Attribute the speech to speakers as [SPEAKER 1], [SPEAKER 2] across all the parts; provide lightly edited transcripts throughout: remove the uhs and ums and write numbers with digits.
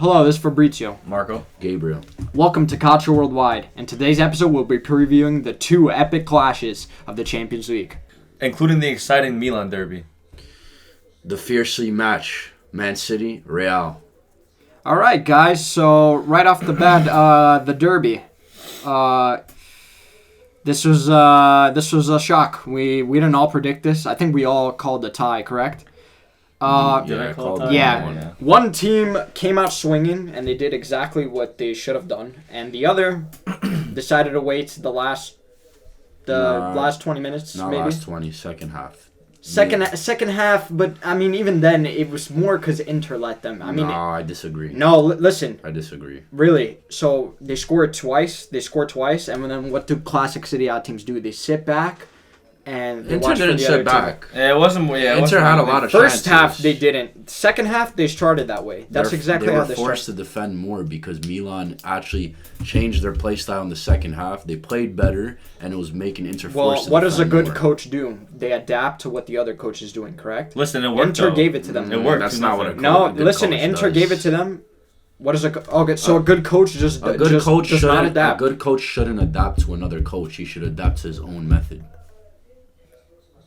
[SPEAKER 1] Hello, this is Fabrizio.
[SPEAKER 2] Marco.
[SPEAKER 3] Gabriel.
[SPEAKER 1] Welcome to Calcio Worldwide. In today's episode, we'll be previewing the two epic clashes of the Champions League.
[SPEAKER 2] Including the exciting Milan derby.
[SPEAKER 3] The fiercely match, Man City, Real.
[SPEAKER 1] All right, guys. So right off the bat, the derby. This was a shock. We didn't all predict this. I think we all called a tie, correct?
[SPEAKER 3] I called that
[SPEAKER 1] Yeah. One team came out swinging, and they did exactly what they should have done, and the other decided to wait the last 20 minutes,
[SPEAKER 3] Not
[SPEAKER 1] maybe.
[SPEAKER 3] last 20, second half.
[SPEAKER 1] Second half, but I mean, even then, it was more because Inter let them.
[SPEAKER 3] I disagree.
[SPEAKER 1] No, listen.
[SPEAKER 3] I disagree.
[SPEAKER 1] Really? So they scored twice. And then what do classic Serie A teams do? They sit back and they
[SPEAKER 3] Inter
[SPEAKER 1] watch for
[SPEAKER 3] didn't
[SPEAKER 1] the
[SPEAKER 3] sit
[SPEAKER 1] other
[SPEAKER 3] back.
[SPEAKER 1] team.
[SPEAKER 2] Yeah, it wasn't. Yeah,
[SPEAKER 3] Inter had a lot of
[SPEAKER 1] First
[SPEAKER 3] chances.
[SPEAKER 1] half they didn't. Second half they started that way. That's exactly how they
[SPEAKER 3] were forced
[SPEAKER 1] started.
[SPEAKER 3] to defend more because Milan actually changed their play style in the second half. They played better, and it was making Inter
[SPEAKER 1] Well,
[SPEAKER 3] forced to
[SPEAKER 1] what does a
[SPEAKER 3] defend
[SPEAKER 1] good
[SPEAKER 3] more.
[SPEAKER 1] coach do? They adapt to what the other coach is doing, correct?
[SPEAKER 2] Listen, it worked.
[SPEAKER 1] Inter
[SPEAKER 2] though.
[SPEAKER 1] gave it to them.
[SPEAKER 2] It worked.
[SPEAKER 3] That's not what a
[SPEAKER 1] No,
[SPEAKER 3] good
[SPEAKER 1] listen.
[SPEAKER 3] coach
[SPEAKER 1] Inter
[SPEAKER 3] does.
[SPEAKER 1] gave it to them. What is a good coach just
[SPEAKER 3] A good coach
[SPEAKER 1] does not adapt.
[SPEAKER 3] A good coach shouldn't adapt to another coach. He should adapt to his own method.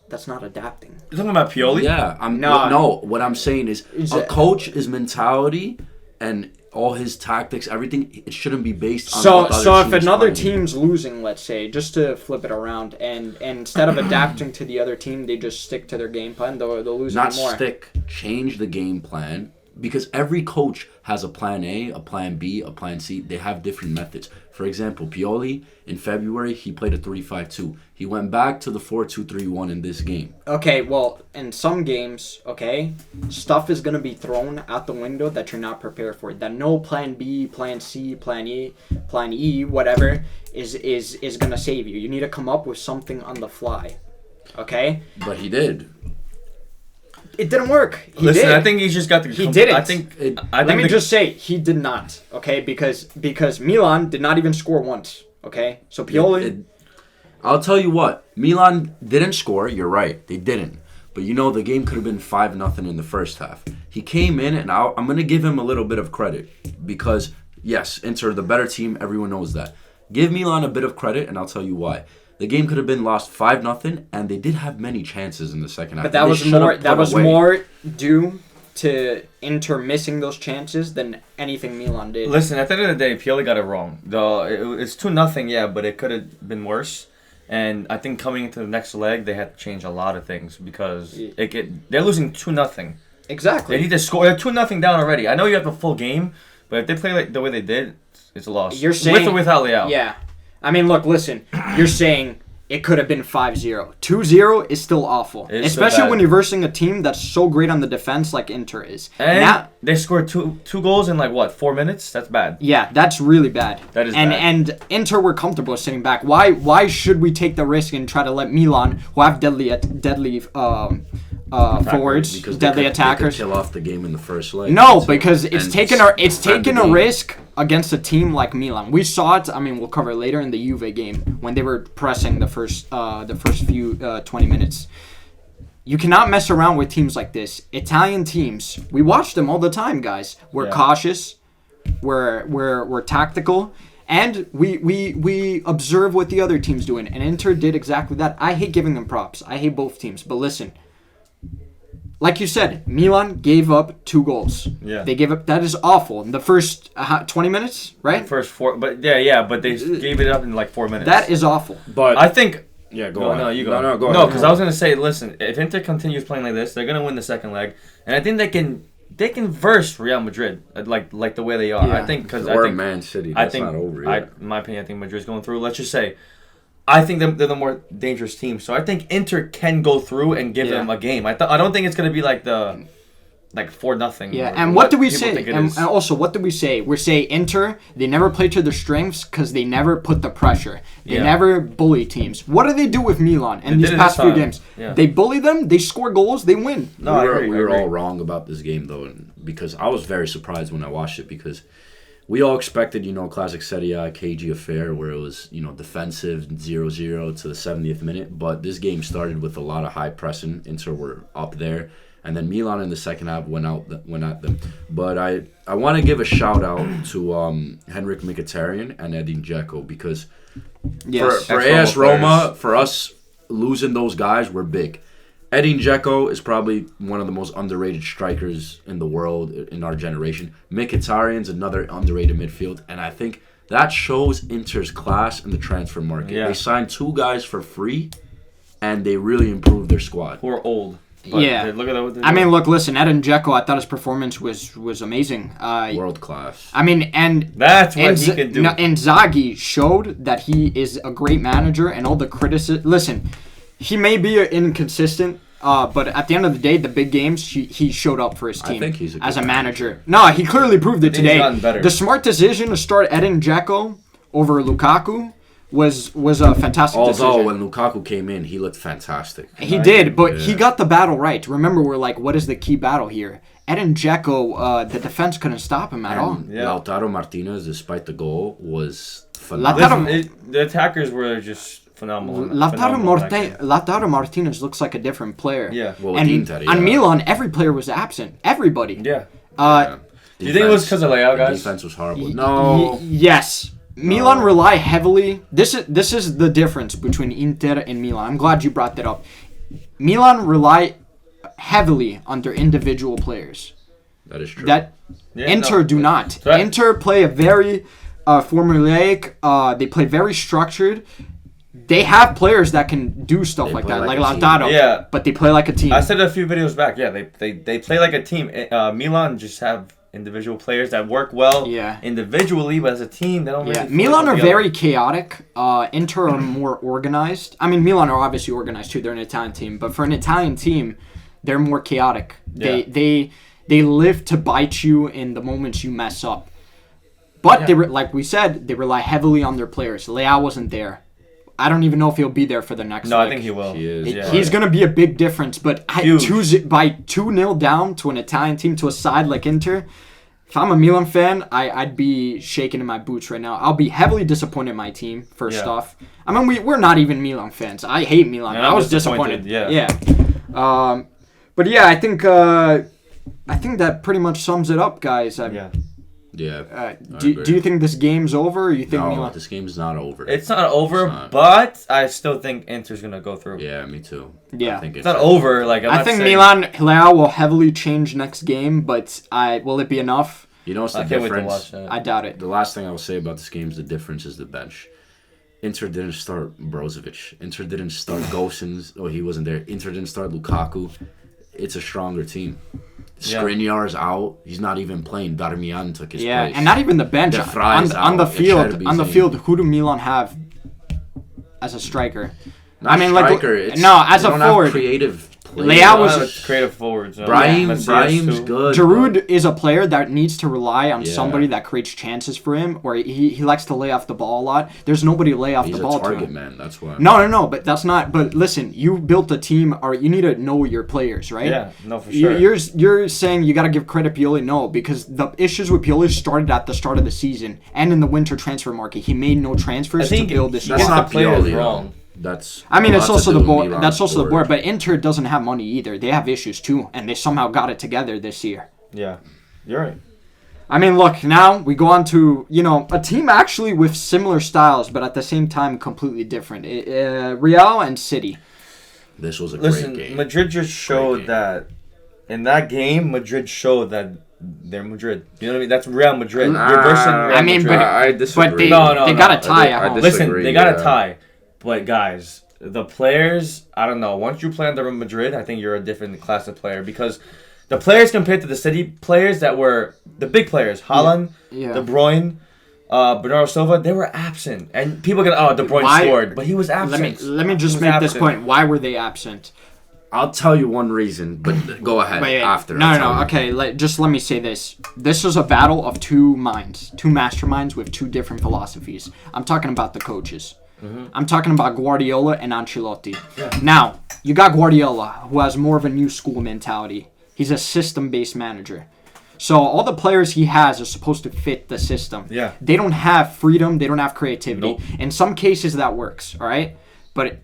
[SPEAKER 1] That's not adapting.
[SPEAKER 2] You're talking about Pioli?
[SPEAKER 3] Yeah, no. What I'm saying is, a coach, his mentality and all his tactics, everything, it shouldn't be based on. what the
[SPEAKER 1] So
[SPEAKER 3] other
[SPEAKER 1] if
[SPEAKER 3] team's
[SPEAKER 1] another
[SPEAKER 3] playing.
[SPEAKER 1] team's losing, let's say, just to flip it around, and instead of adapting to the other team, they just stick to their game plan, they'll lose
[SPEAKER 3] not
[SPEAKER 1] even more.
[SPEAKER 3] change the game plan, because every coach has a plan A, a plan B, a plan C. They have different methods. For example, Pioli in February he played a 3-5-2. He went back to the 4-2-3-1 in this game.
[SPEAKER 1] Okay, well, in some games, stuff is gonna be thrown out the window that you're not prepared for. That no plan B, plan C, plan E, whatever is gonna save you. You need to come up with something on the fly. Okay?
[SPEAKER 3] But he did.
[SPEAKER 1] It didn't work.
[SPEAKER 2] Listen, I think he's just got the.
[SPEAKER 1] He didn't.
[SPEAKER 2] Let
[SPEAKER 1] me just say he did not. Okay, because Milan did not even score once. Okay, so Pioli.
[SPEAKER 3] I'll tell you what. Milan didn't score. You're right. They didn't. But the game could have been 5-0 in the first half. He came in, and I'm going to give him a little bit of credit because yes, Inter the better team. Everyone knows that. Give Milan a bit of credit, and I'll tell you why. The game could have been lost 5-0, and they did have many chances in the second half.
[SPEAKER 1] But that was more due to Inter missing those chances than anything Milan did.
[SPEAKER 2] Listen, at the end of the day, Pioli got it wrong. It's 2-0, yeah, but it could have been worse. And I think coming into the next leg, they had to change a lot of things because they're losing 2-0.
[SPEAKER 1] Exactly.
[SPEAKER 2] They need to score. They're 2-0 down already. I know you have the full game, but if they play like the way they did, it's a loss.
[SPEAKER 1] You're saying,
[SPEAKER 2] with or without Leao.
[SPEAKER 1] Yeah. I mean, look, listen. You're saying it could have been 5-0. 2-0 is still awful. Especially when you're versing a team that's so great on the defense like Inter is.
[SPEAKER 2] And now, they scored two goals in 4 minutes? That's bad.
[SPEAKER 1] Yeah, that's really bad.
[SPEAKER 2] That is
[SPEAKER 1] bad.
[SPEAKER 2] And
[SPEAKER 1] Inter were comfortable sitting back. Why should we take the risk and try to let Milan, who have deadly forwards,
[SPEAKER 3] because
[SPEAKER 1] deadly
[SPEAKER 3] they
[SPEAKER 1] attackers,
[SPEAKER 3] could kill off the game in the first leg?
[SPEAKER 1] No, because it's taken a risk against a team like Milan. We saw it. I mean, we'll cover it later in the Juve game when they were pressing the first few 20 minutes. You cannot mess around with teams like this. Italian teams, we watch them all the time, guys. We're cautious. We're tactical. And we observe what the other team's doing. And Inter did exactly that. I hate giving them props. I hate both teams. But listen, like you said, Milan gave up 2 goals.
[SPEAKER 2] Yeah.
[SPEAKER 1] They gave up. That is awful. In the first 20 minutes, right?
[SPEAKER 2] The first 4, but but they gave it up in 4 minutes.
[SPEAKER 1] That is awful.
[SPEAKER 3] But
[SPEAKER 2] I think.
[SPEAKER 3] Yeah, go on.
[SPEAKER 2] No, you go.
[SPEAKER 3] No, go on.
[SPEAKER 2] No, because I was gonna say, listen, if Inter continues playing like this, they're gonna win the second leg, and I think they can verse Real Madrid like the way they are.
[SPEAKER 1] Yeah.
[SPEAKER 2] I think because
[SPEAKER 3] Man City. That's not over yet.
[SPEAKER 2] In my opinion, I think Madrid's going through. Let's just say, I think they're the more dangerous team. So I think Inter can go through and give them a game. I don't think it's gonna be like the 4-0.
[SPEAKER 1] Yeah, and what do we say? And also, what do we say? We say Inter, they never play to their strengths because they never put the pressure. They never bully teams. What do they do with Milan in these past few games? Yeah. They bully them, they score goals, they win.
[SPEAKER 3] No, we were all wrong about this game, though, because I was very surprised when I watched it because we all expected, classic Serie A, cagey affair where it was, defensive 0-0 to the 70th minute. But this game started with a lot of high pressing. Inter were up there. And then Milan in the second half went at them. But I want to give a shout out to Henrik Mkhitaryan and Edin Dzeko because for AS Roma, for us losing those guys were big. Edin Dzeko is probably one of the most underrated strikers in the world in our generation. Mkhitaryan's another underrated midfield, and I think that shows Inter's class in the transfer market. Yeah. They signed 2 guys for free, and they really improved their squad.
[SPEAKER 2] Who are old.
[SPEAKER 1] But
[SPEAKER 2] look at what they're
[SPEAKER 1] doing. I mean, listen, Edin Dzeko, I thought his performance was amazing.
[SPEAKER 3] World class.
[SPEAKER 1] I mean, and
[SPEAKER 2] that's what he can do.
[SPEAKER 1] Inzaghi showed that he is a great manager, and all the criticism. Listen, he may be inconsistent, but at the end of the day, the big games, he showed up for his team.
[SPEAKER 3] I think he's
[SPEAKER 1] as a manager. No, he clearly proved it today.
[SPEAKER 2] He's gotten better.
[SPEAKER 1] The smart decision to start Edin Dzeko over Lukaku was a fantastic decision.
[SPEAKER 3] Although when Lukaku came in, he looked fantastic.
[SPEAKER 1] He did, but he got the battle right. Remember, we're like, what is the key battle here? Edin Dzeko, the defense couldn't stop him at all.
[SPEAKER 3] Yeah. Lautaro Martinez, despite the goal, was phenomenal.
[SPEAKER 2] The attackers were just phenomenal.
[SPEAKER 1] Lautaro Martinez looks like a different player.
[SPEAKER 2] Yeah.
[SPEAKER 3] Well,
[SPEAKER 1] on Milan, every player was absent. Everybody.
[SPEAKER 2] Yeah.
[SPEAKER 1] Do
[SPEAKER 2] you think it was because of Leao, guys?
[SPEAKER 3] Defense was horrible. No.
[SPEAKER 1] Yes. Milan rely heavily. This is the difference between Inter and Milan. I'm glad you brought that up. Milan rely heavily on their individual players.
[SPEAKER 3] That is true.
[SPEAKER 1] Inter do not. Right. Inter play a very formulaic. They play very structured. They have players that can do stuff like that, like Lautaro.
[SPEAKER 2] Yeah.
[SPEAKER 1] But they play like a team.
[SPEAKER 2] I said a few videos back. Yeah, they play like a team. Milan just have individual players that work well individually, but as a team, they don't really.
[SPEAKER 1] Milan are very chaotic. Inter are more organized. I mean, Milan are obviously organized too. They're an Italian team, but for an Italian team, they're more chaotic.
[SPEAKER 2] Yeah.
[SPEAKER 1] They live to bite you in the moments you mess up. But like we said, they rely heavily on their players. Leao wasn't there. I don't even know if he'll be there for the next
[SPEAKER 2] No, I think he will.
[SPEAKER 3] He is.
[SPEAKER 1] He's going to be a big difference, but by 2-0 down to an Italian team, to a side like Inter, if I'm a Milan fan, I'd be shaking in my boots right now. I'll be heavily disappointed in my team, first off. I mean, we're not even Milan fans. I hate Milan. I was disappointed.
[SPEAKER 2] Yeah.
[SPEAKER 1] But yeah, I think that pretty much sums it up, guys. Do you think this game's over? Or you think Milan?
[SPEAKER 3] This game's not over.
[SPEAKER 2] It's not over, but I still think Inter's gonna go through.
[SPEAKER 3] Yeah, me too.
[SPEAKER 1] Yeah,
[SPEAKER 2] I think it's not over. Like
[SPEAKER 1] I think Milan Leao will heavily change next game, but will it be enough?
[SPEAKER 3] You know what's the difference?
[SPEAKER 1] I doubt it.
[SPEAKER 3] The last thing I will say about this game is the difference is the bench. Inter didn't start Brozovic. Inter didn't start Gosens. Oh, he wasn't there. Inter didn't start Lukaku. It's a stronger team. Skriniar's out. He's not even playing. Darmian took his place.
[SPEAKER 1] Yeah, and not even the bench. On the field, who do Milan have as a striker?
[SPEAKER 3] As a
[SPEAKER 1] forward.
[SPEAKER 3] Creative
[SPEAKER 1] Leao was
[SPEAKER 2] creative forwards.
[SPEAKER 3] Brahim's good.
[SPEAKER 1] Giroud is a player that needs to rely on somebody that creates chances for him, or he likes to lay off the ball a lot. There's nobody to lay off the ball to him.
[SPEAKER 3] He's a target man, that's why.
[SPEAKER 1] No, but that's not. But listen, you built a team, or you need to know your players, right?
[SPEAKER 2] Yeah, no, for sure.
[SPEAKER 1] You're saying you got to give credit Pioli. No, because the issues with Pioli started at the start of the season and in the winter transfer market. He made no transfers to build this.
[SPEAKER 3] That's not Pioli
[SPEAKER 2] wrong.
[SPEAKER 3] It's
[SPEAKER 1] also the board. That's also the board. But Inter doesn't have money either. They have issues too, and they somehow got it together this year.
[SPEAKER 2] Yeah, you're right.
[SPEAKER 1] I mean, look, now we go on to a team actually with similar styles, but at the same time completely different. Real and City.
[SPEAKER 3] This was a great game.
[SPEAKER 2] Madrid just showed that in that game. Madrid showed that they're Madrid. You know what I mean? That's Real Madrid. Reversing Real Madrid.
[SPEAKER 3] I disagree.
[SPEAKER 1] But they got a tie at home.
[SPEAKER 2] Listen, they got a tie. But guys, the players, I don't know. Once you play under Madrid, I think you're a different class of player because the players compared to the City players that were the big players, Haaland, De Bruyne, Bernardo Silva, they were absent. And people get, De Bruyne scored, but he was absent.
[SPEAKER 1] Let me just make this point. Why were they absent?
[SPEAKER 3] I'll tell you one reason, but go ahead after.
[SPEAKER 1] No. Okay, just let me say this. This was a battle of two masterminds with two different philosophies. I'm talking about the coaches. Mm-hmm. I'm talking about Guardiola and Ancelotti. Yeah. Now, you got Guardiola, who has more of a new school mentality. He's a system-based manager. So all the players he has are supposed to fit the system.
[SPEAKER 2] Yeah.
[SPEAKER 1] They don't have freedom. They don't have creativity.
[SPEAKER 2] Nope.
[SPEAKER 1] In some cases, that works, all right? But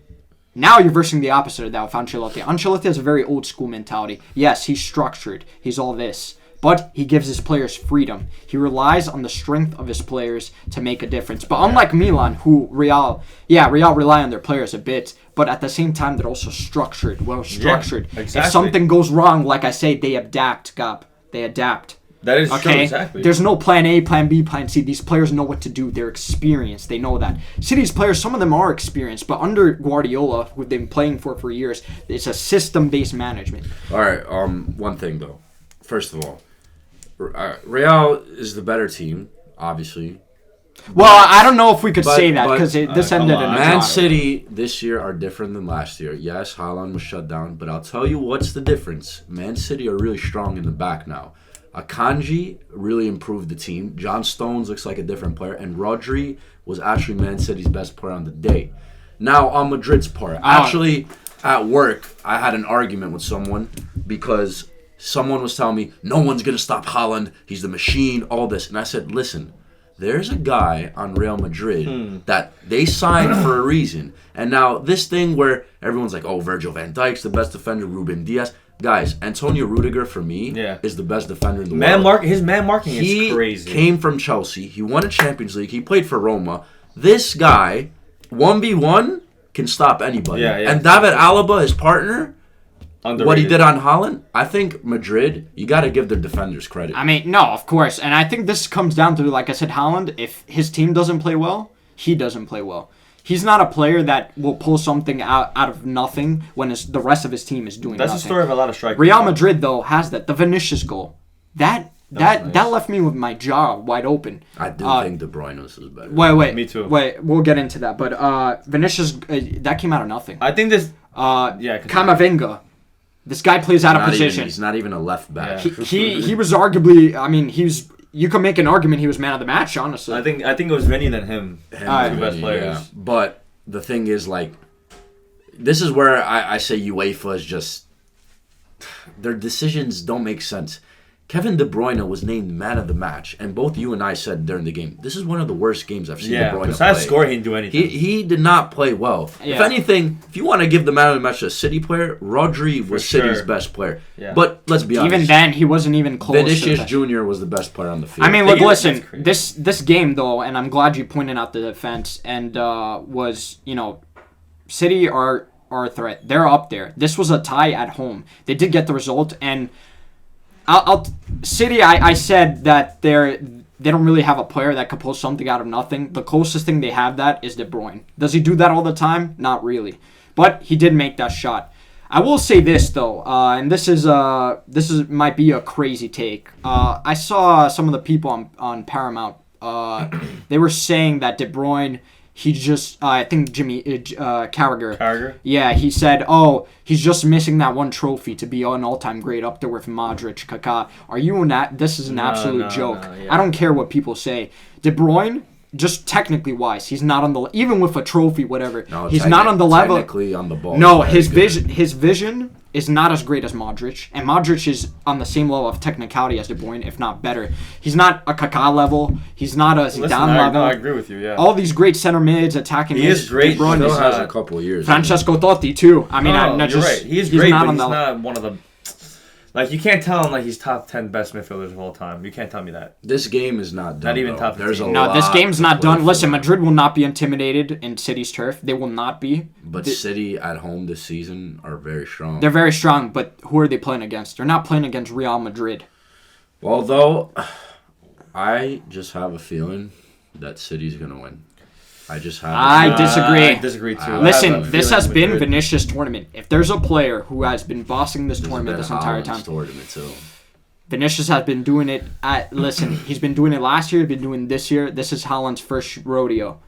[SPEAKER 1] Now you're versing the opposite of that with Ancelotti. Ancelotti has a very old school mentality. Yes, he's structured. He's all this. But he gives his players freedom. He relies on the strength of his players to make a difference. But unlike Milan, who Real rely on their players a bit, but at the same time, they're also well structured.
[SPEAKER 2] Yeah, exactly.
[SPEAKER 1] If something goes wrong, like I say, they adapt, Gab. They adapt.
[SPEAKER 2] That is true, exactly.
[SPEAKER 1] There's no plan A, plan B, plan C. These players know what to do. They're experienced. They know that. City's players, some of them are experienced, but under Guardiola, who they've been playing for years, it's a system-based management.
[SPEAKER 3] All right, one thing, though. First of all, Real is the better team, obviously.
[SPEAKER 1] Well, I don't know if we could say that because this ended in a
[SPEAKER 3] Man
[SPEAKER 1] draw.
[SPEAKER 3] City this year are different than last year. Yes, Haaland was shut down, but I'll tell you what's the difference. Man City are really strong in the back now. Akanji really improved the team. John Stones looks like a different player, and Rodri was actually Man City's best player on the day. Now, on Madrid's part, actually, at work, I had an argument with someone because someone was telling me, no one's going to stop Haaland, he's the machine, all this. And I said, listen, there's a guy on Real Madrid that they signed for a reason. And now this thing where everyone's like, oh, Virgil van Dijk's the best defender, Ruben Diaz. Guys, Antonio Rudiger, for me, is the best defender in the world.
[SPEAKER 2] His man marking is crazy.
[SPEAKER 3] He came from Chelsea. He won a Champions League. He played for Roma. This guy, 1v1, can stop anybody.
[SPEAKER 2] Yeah,
[SPEAKER 3] and David Alaba, his partner,
[SPEAKER 2] underrated.
[SPEAKER 3] What he did on Haaland, I think Madrid, you got to give their defenders credit.
[SPEAKER 1] I mean, no, of course. And I think this comes down to, like I said, Haaland, if his team doesn't play well, he doesn't play well. He's not a player that will pull something out of nothing when the rest of his team is doing nothing.
[SPEAKER 2] That's the story of a lot of strikers.
[SPEAKER 1] Real Madrid, though, has that. The Vinicius goal. That left me with my jaw wide open.
[SPEAKER 3] I do think De Bruyne was better.
[SPEAKER 1] Wait.
[SPEAKER 2] Me too.
[SPEAKER 1] Wait, we'll get into that. But Vinicius, that came out of nothing.
[SPEAKER 2] I think this...
[SPEAKER 1] Camavinga. This guy plays out of position.
[SPEAKER 3] He's not even a left back.
[SPEAKER 1] Yeah. He was arguably... I mean, you can make an argument he was man of the match, honestly.
[SPEAKER 2] I think it was Vinny than him. Two best players.
[SPEAKER 3] Yeah. But the thing is, like, this is where I say UEFA is just... Their decisions don't make sense. Kevin De Bruyne was named man of the match, and both you and I said during the game, this is one of the worst games I've seen De Bruyne
[SPEAKER 2] besides
[SPEAKER 3] play.
[SPEAKER 2] score, he didn't do anything.
[SPEAKER 3] He did not play well. Yeah. If anything, if you want to give the man of the match to a City player, Rodri was City's best player. Yeah. But let's be honest.
[SPEAKER 1] Even then, he wasn't even close.
[SPEAKER 3] Vinicius Jr. was the best player on the field.
[SPEAKER 1] I mean, look, listen, this game, though, and I'm glad you pointed out the defense, and was, City are a threat. They're up there. This was a tie at home. They did get the result, and... City, I said that they don't really have a player that could pull something out of nothing. The closest thing they have that is De Bruyne. Does he do that all the time? Not really. But he did make that shot. I will say this though, and this might be a crazy take. I saw some of the people on Paramount. They were saying that De Bruyne. He just, I think Carragher.
[SPEAKER 2] Carragher?
[SPEAKER 1] Yeah, he said, he's just missing that one trophy to be an all-time great up there with Modric, Kaká. This is an absolute joke.
[SPEAKER 2] Yeah.
[SPEAKER 1] I don't care what people say. De Bruyne, just technically wise, he's not on the, even with a trophy, whatever, he's not on the level.
[SPEAKER 3] Technically on the ball.
[SPEAKER 1] No, his vision is not as great as Modric, and Modric is on the same level of technicality as De Bruyne, if not better. He's not a Kaká level. He's not a Zidane level.
[SPEAKER 2] I agree with you. Yeah.
[SPEAKER 1] All these great center mids attacking.
[SPEAKER 2] He is great.
[SPEAKER 3] De Bruyne still has a couple of years.
[SPEAKER 1] Francesco Totti too. I mean,
[SPEAKER 2] you're right. He's great, but he's not one of the. Like, you can't tell him like he's top 10 best midfielders of all time. You can't tell me that.
[SPEAKER 3] This game is not done.
[SPEAKER 2] Not even top 15.
[SPEAKER 1] This game's not done. Listen, Madrid will not be intimidated in City's turf. They will not be.
[SPEAKER 3] But City at home this season are very strong.
[SPEAKER 1] They're very strong, but who are they playing against? They're not playing against Real Madrid.
[SPEAKER 3] Well, though, I just have a feeling that City's going to win. I disagree.
[SPEAKER 1] I
[SPEAKER 2] disagree too.
[SPEAKER 1] Listen, this has been Vinicius' tournament. If there's a player who has been bossing this tournament this entire time, Vinicius has been doing it. He's been doing it last year. He's been doing it this year. This is Haaland's first rodeo.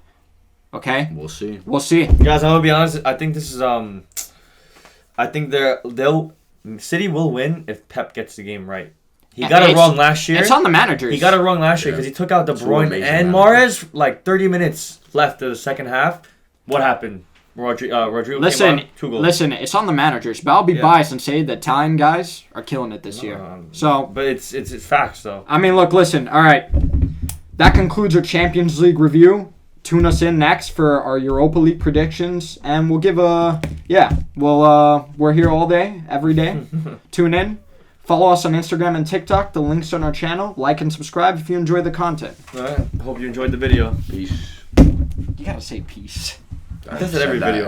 [SPEAKER 1] Okay,
[SPEAKER 3] we'll see.
[SPEAKER 2] Guys, I'm gonna be honest. I think this is I think City will win if Pep gets the game right. He got it wrong last year.
[SPEAKER 1] It's on the managers.
[SPEAKER 2] He got it wrong last year because he took out De Bruyne and Mahrez like 30 minutes left of the second half. What happened? Rodrigo came on, 2 goals.
[SPEAKER 1] Listen, it's on the managers. But I'll be biased and say the Italian guys are killing it this year.
[SPEAKER 2] But it's facts though.
[SPEAKER 1] I mean, look, listen. All right, that concludes our Champions League review. Tune us in next for our Europa League predictions, and we'll give a Yeah. Well, we're here all day, every day. Tune in. Follow us on Instagram and TikTok. The links on our channel. Like and subscribe if you enjoy the content.
[SPEAKER 2] All right. Hope you enjoyed the video.
[SPEAKER 3] Peace.
[SPEAKER 1] You gotta say peace.
[SPEAKER 2] I said every video.